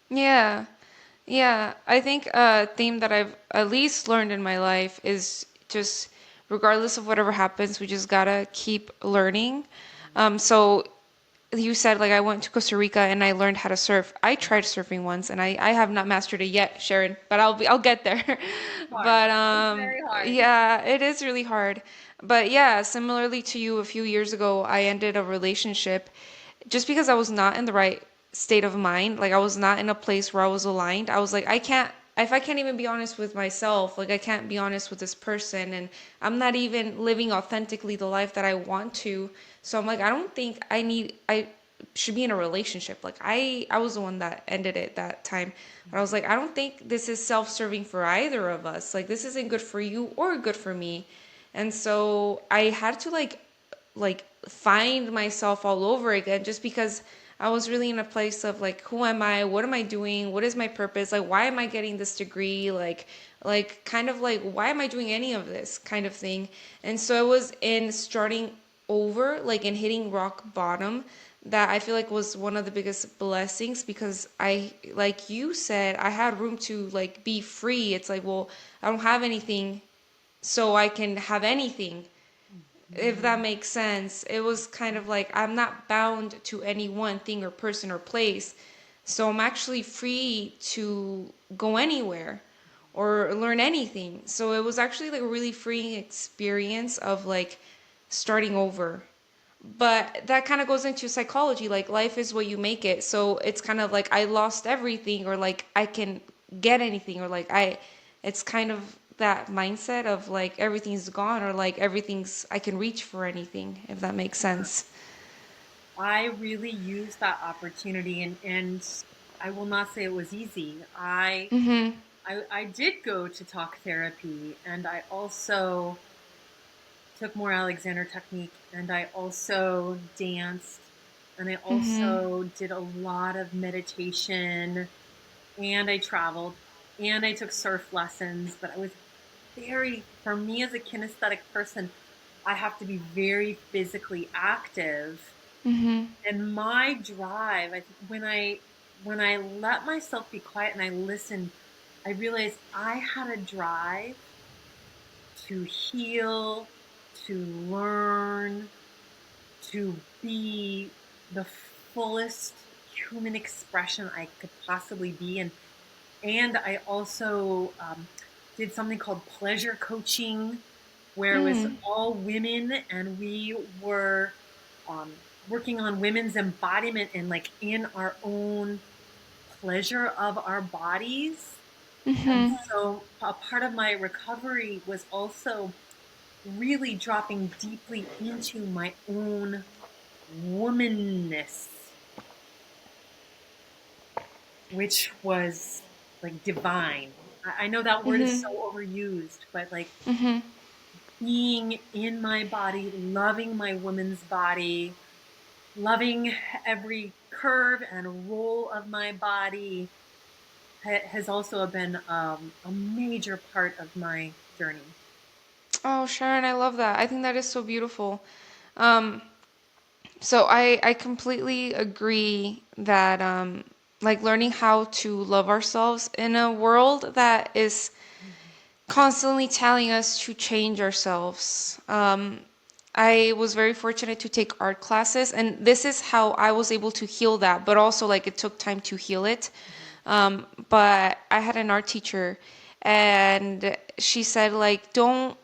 Yeah. Yeah, I think a theme that I've at least learned in my life is just regardless of whatever happens, we just gotta keep learning. So you said like I went to Costa Rica and I learned how to surf. I tried surfing once and I have not mastered it yet, Sharon, but I'll get there. Hard. But It's very hard. yeah, it is really hard. But yeah, similarly to you, a few years ago I ended a relationship just because I was not in the right state of mind. Like I was not in a place where I was aligned. I was like, I can't, if I can't even be honest with myself, like I can't be honest with this person, and I'm not even living authentically the life that I want to. So I'm like, I don't think I should be in a relationship. Like I was the one that ended it that time. And I was like, I don't think this is self-serving for either of us. Like this isn't good for you or good for me. And so I had to like find myself all over again just because I was really in a place of like, who am I? What am I doing? What is my purpose? Like why am I getting this degree? Like kind of like why am I doing any of this kind of thing? And so it was in starting over, like in hitting rock bottom, that I feel like was one of the biggest blessings because I, like you said, I had room to like be free. It's like, well, I don't have anything, so I can have anything, if that Mhm. makes sense. It was kind of like I'm not bound to any one thing or person or place. So I'm actually free to go anywhere or learn anything. So it was actually like a really freeing experience of like starting over. But that kind of goes into psychology, like life is what you make it. So it's kind of like I lost everything or like I can get anything or like it's kind of that mindset of like everything's gone or like everything's I can reach for anything, if that makes sense. I really used that opportunity, and I will not say it was easy. Mhm. I did go to talk therapy, and I also took more Alexander technique, and I also danced, and I Mhm. also did a lot of meditation, and I traveled, and I took surf lessons. But I was for me as a kinesthetic person, I have to be very physically active. Mhm. And my drive, I think when I let myself be quiet and I listened, I realized I had a drive to heal, to learn, to be the fullest human expression I could possibly be. And I also did something called pleasure coaching, where it was Mm. all women, and we were working on women's embodiment and like in our own pleasure of our bodies. And Mm-hmm. so a part of my recovery was also really dropping deeply into my own womanness, which was like divine. I know that word is so Mm-hmm. overused, but like Mm-hmm. being in my body, loving my woman's body, loving every curve and roll of my body has also been a major part of my journey. Oh, Sharon, I love that. I think that is so beautiful. Um, so I completely agree that like learning how to love ourselves in a world that is constantly telling us to change ourselves. I was very fortunate to take art classes, and this is how I was able to heal that, but also like it took time to heal it. But I had an art teacher, and she said like don't,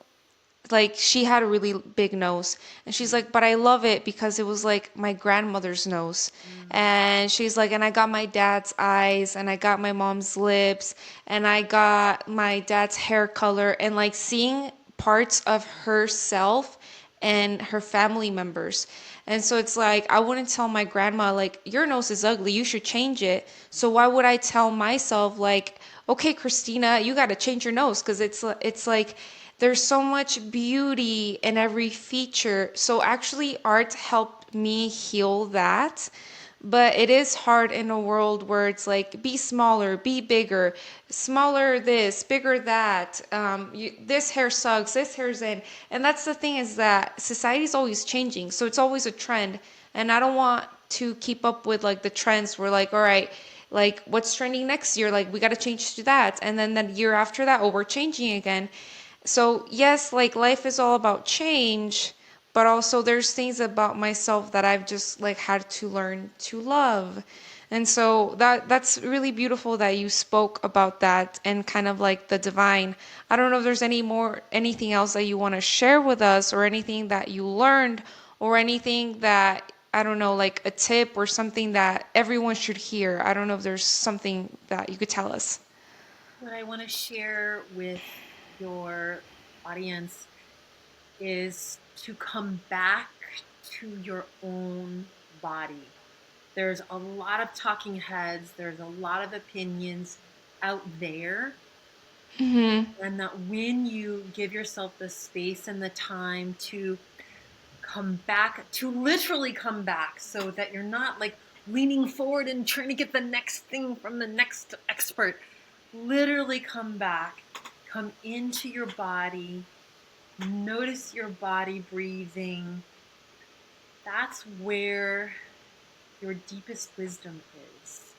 like she had a really big nose, and she's like, but I love it because it was like my grandmother's nose. And she's like, and I got my dad's eyes, and I got my mom's lips, and I got my dad's hair color, and like seeing parts of herself and her family members. And so it's like I wouldn't tell my grandma like your nose is ugly, you should change it. So why would I tell myself like, okay, Christina, you got to change your nose, because it's like there's so much beauty in every feature. So actually art helped me heal that. But it is hard in a world where it's like be smaller, be bigger, smaller this, bigger that. This hair sucks, this hair's in, and that's the thing, is that society's always changing, so it's always a trend, and I don't want to keep up with like the trends. We're like, all right, like what's trending next year? Like we got to change to that, and then the year after that, oh, we're changing again. So yes, like life is all about change, but also there's things about myself that I've just like had to learn to love. And so that's really beautiful that you spoke about that and kind of like the divine. I don't know if there's anything else that you want to share with us, or anything that you learned, or anything that, I don't know, like a tip or something that everyone should hear. I don't know if there's something that you could tell us. What I want to share with your audience is to come back to your own body. There's a lot of talking heads, there's a lot of opinions out there. Mhm. And that when you give yourself the space and the time to come back, to literally come back, so that you're not like leaning forward and trying to get the next thing from the next expert, literally come back, come into your body, notice your body breathing. That's where your deepest wisdom is.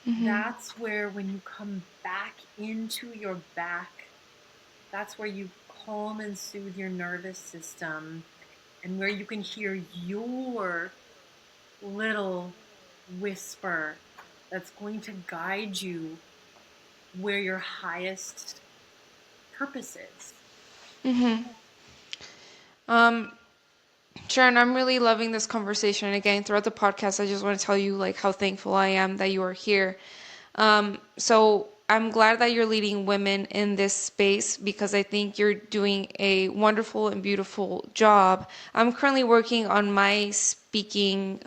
Mhm. That's where, when you come back into your back, that's where you calm and soothe your nervous system, and where you can hear your little whisper that's going to guide you where your highest purpose is. Mhm. Um, Sharon, I'm really loving this conversation. And again, throughout the podcast, I just want to tell you like how thankful I am that you are here. So I'm glad that you're leading women in this space, because I think you're doing a wonderful and beautiful job. I'm currently working on my speaking,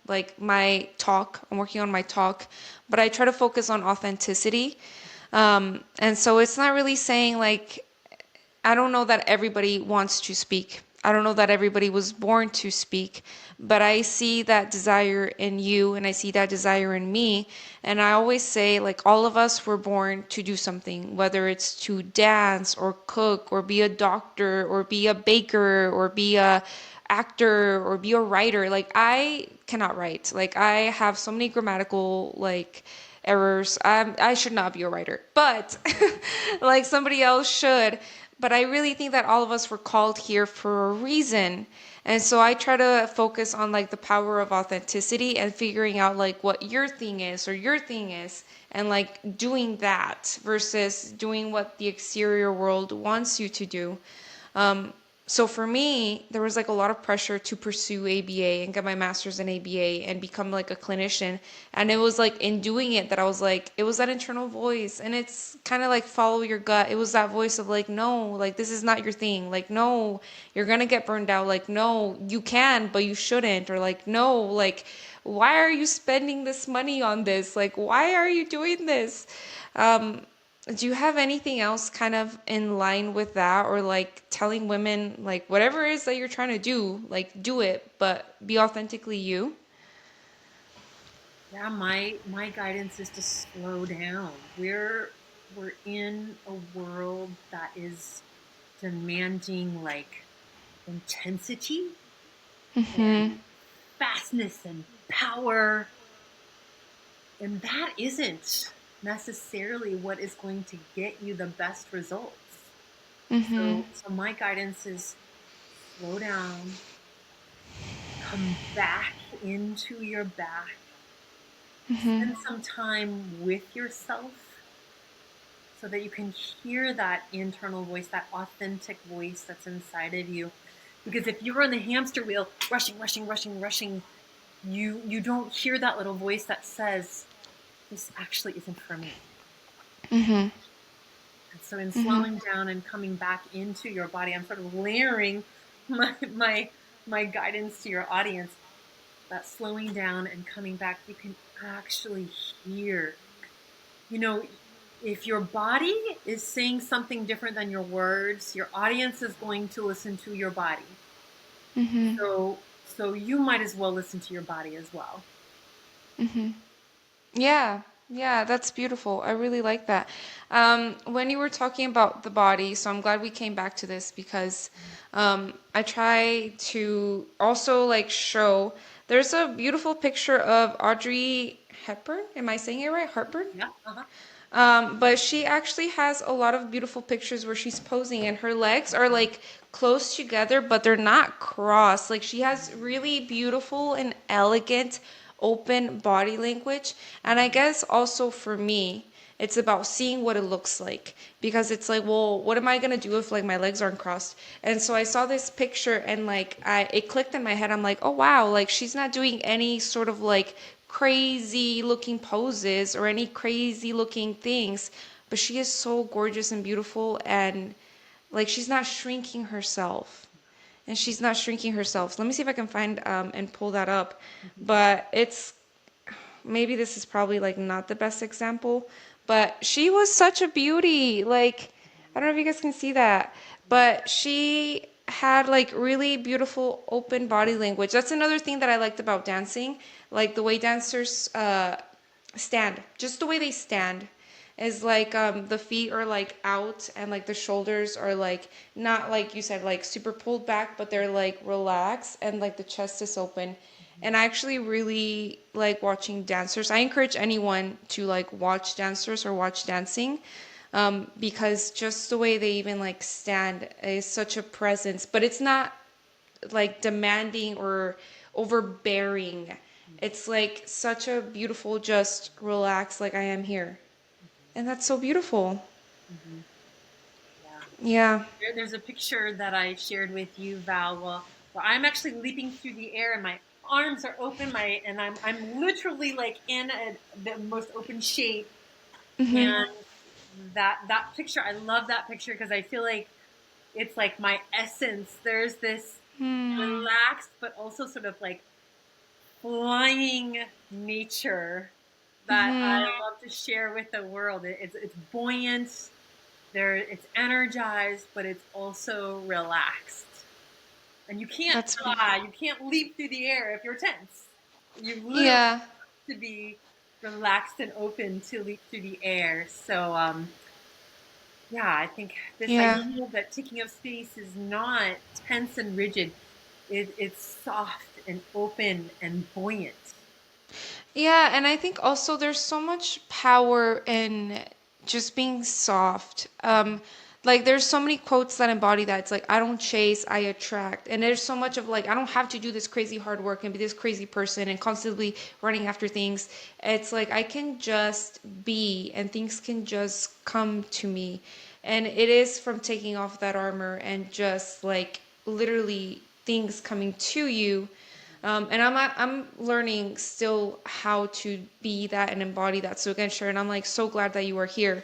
like my talk. I'm working on my talk, but I try to focus on authenticity. And so it's not really saying like, I don't know that everybody wants to speak. I don't know that everybody was born to speak, but I see that desire in you, and I see that desire in me. And I always say, like, all of us were born to do something, whether it's to dance or cook or be a doctor or be a baker or be a actor or be a writer. Like, I cannot write. Like, I have so many grammatical, like, errors. I should not be a writer, but like somebody else should. but I really think that all of us were called here for a reason. And so I try to focus on like the power of authenticity and figuring out like what your thing is or your thing is, and like doing that versus doing what the exterior world wants you to do. So for me, there was like a lot of pressure to pursue ABA and get my master's in ABA and become like a clinician. And it was like in doing it that I was like, it was that internal voice. And it's kind of like follow your gut. It was that voice of like, no, like this is not your thing. Like, no, you're going to get burned out. Like, no, you can, but you shouldn't. Or like, no, like, why are you spending this money on this? Like, why are you doing this? Do you have anything else kind of in line with that, or like telling women like whatever it is that you're trying to do, like do it, but be authentically you? Yeah, my guidance is to slow down. We're in a world that is demanding like intensity Mm-hmm. and fastness and power, and that isn't necessarily what is going to get you the best results. Mm-hmm. So my guidance is slow down, come back into your back, Mm-hmm. spend some time with yourself so that you can hear that internal voice, that authentic voice that's inside of you. Because if you're on the hamster wheel, rushing, rushing, rushing, rushing, you don't hear that little voice that says, this actually isn't for me. Mm-hmm. And so in Mm-hmm. slowing down and coming back into your body, I'm sort of layering my guidance to your audience, that slowing down and coming back, you can actually hear. You know, if your body is saying something different than your words, your audience is going to listen to your body. Mm-hmm. So you might as well listen to your body as well. Mm-hmm. Yeah, yeah, that's beautiful. I really like that. When you were talking about the body, so I'm glad we came back to this because I try to also like show. There's a beautiful picture of Audrey Hepburn. Am I saying it right? Hepburn? Yeah. Uh-huh. But she actually has a lot of beautiful pictures where she's posing and her legs are like close together, but they're not crossed. Like she has really beautiful and elegant open body language. And I guess also for me, it's about seeing what it looks like because it's like, well, what am I gonna do if like my legs aren't crossed? And so I saw this picture and like it clicked in my head. I'm like, oh wow, like she's not doing any sort of like crazy looking poses or any crazy looking things, but she is so gorgeous and beautiful, and like she's not shrinking herself. And she's not shrinking herself. So let me see if I can find and pull that up. But it's maybe this is probably like not the best example, but she was such a beauty. Like, I don't know if you guys can see that, but she had like really beautiful open body language. That's another thing that I liked about dancing, like the way dancers stand, just the way they stand is like the feet are like out and like the shoulders are like not like you said like super pulled back, but they're like relaxed and like the chest is open. And I actually really like watching dancers. I encourage anyone to like watch dancers or watch dancing, because just the way they even like stand is such a presence, but it's not like demanding or overbearing. It's like such a beautiful, just relax, like I am here. And that's so beautiful. Mm-hmm. Yeah. Yeah. There's a picture that I shared with you, Val. Well, I'm actually leaping through the air, and my arms are open. I'm literally like in the most open shape. Mm-hmm. And that picture, I love that picture because I feel like it's like my essence. There's this Hmm. relaxed, but also sort of like flying nature that I Mm-hmm. love to share with the world. It's buoyant, it's energized, but it's also relaxed. And That's you can't leap through the air if you're tense. You literally yeah. have to be relaxed and open to leap through the air. So yeah, I think this Yeah. idea that taking up space is not tense and rigid. It's soft and open and buoyant. Yeah, and I think also there's so much power in just being soft. Like there's so many quotes that embody that. It's like I don't chase, I attract. And there's so much of like I don't have to do this crazy hard work and be this crazy person and constantly running after things. It's like I can just be and things can just come to me. And it is from taking off that armor and just like literally things coming to you. And I'm learning still how to be that and embody that. So again, Sharon, I'm like so glad that you are here,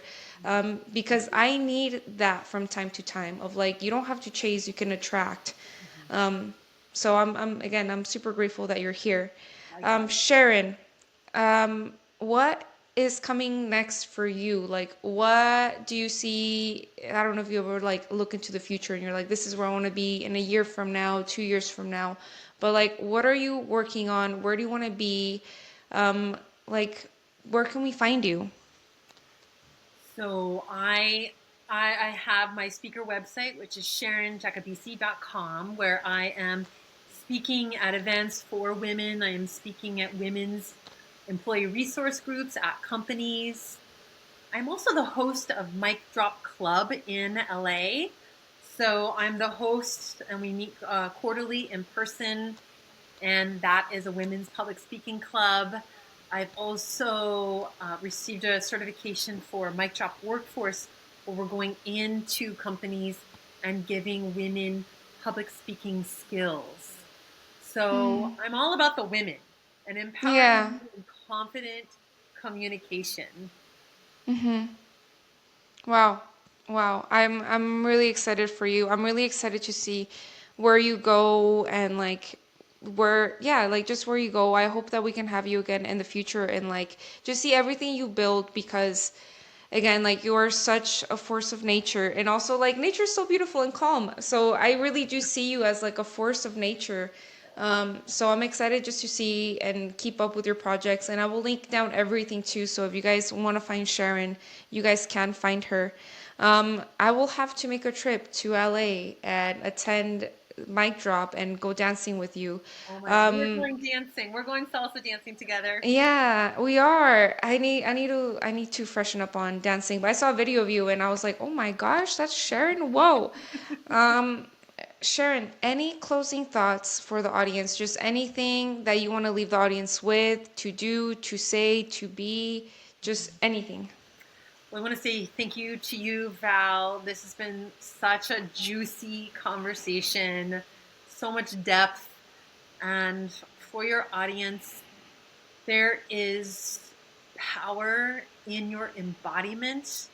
because I need that from time to time. Of like you don't have to chase, you can attract. So I'm again I'm super grateful that you're here, Likewise. Sharon. What is coming next for you? Like, what do you see? I don't know if you ever like look into the future and you're like, this is where I want to be in a year from now, 2 years from now. But like, what are you working on? Where do you want to be? Um, like, where can we find you? So I have my speaker website, which is SharonJakubecy.com, where I am speaking at events for women. I am speaking at women's employee resource groups, at companies. I'm also the host of Mic Drop Club in LA. So I'm the host, and we meet quarterly in person, and that is a women's public speaking club. I've also received a certification for Mic Drop Workforce, where we're going into companies and giving women public speaking skills. So Mm, I'm all about the women and empowering yeah. women in confident communication. Mm-hmm. Wow. Wow. I'm really excited for you. I'm really excited to see where you go and like where yeah, like just where you go. I hope that we can have you again in the future and like just see everything you build because again, like you are such a force of nature and also like nature's so beautiful and calm. So I really do see you as like a force of nature. So I'm excited just to see and keep up with your projects, and I will link down everything too. So if you guys want to find Sharon, you guys can find her. I will have to make a trip to LA and attend mic drop and go dancing with you. Oh my, we're Um, going dancing. We're going salsa dancing together. yeah, we are. I need to freshen up on dancing. But I saw a video of you and I was like, "Oh my gosh, that's Sharon. Whoa." Um, Sharon, any closing thoughts for the audience? Just anything that you want to leave the audience with, to do, to say, to be, just anything. Well, I want to say thank you to you, Val. This has been such a juicy conversation, so much depth. And for your audience, there is power in your embodiment.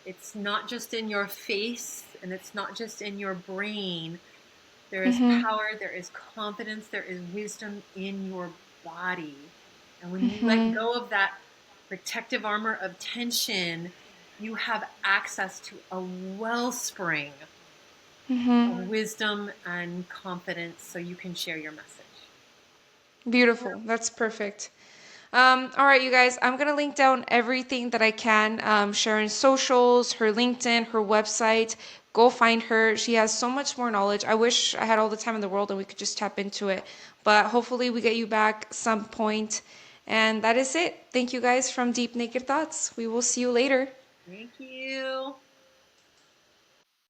It's not just in your face and it's not just in your brain. There is Mm-hmm. power, there is confidence, there is wisdom in your body. And when you let Mm-hmm. go of that protective armor of tension, you have access to a wellspring Mm-hmm. of wisdom and confidence so you can share your message. Beautiful. That's perfect. All right, you guys, I'm going to link down everything that I can. Sharon's socials, her LinkedIn, her website. Go find her. She has so much more knowledge. I wish I had all the time in the world and we could just tap into it. But hopefully, we get you back some point. And that is it. Thank you guys from Deep Naked Thoughts. We will see you later. Thank you.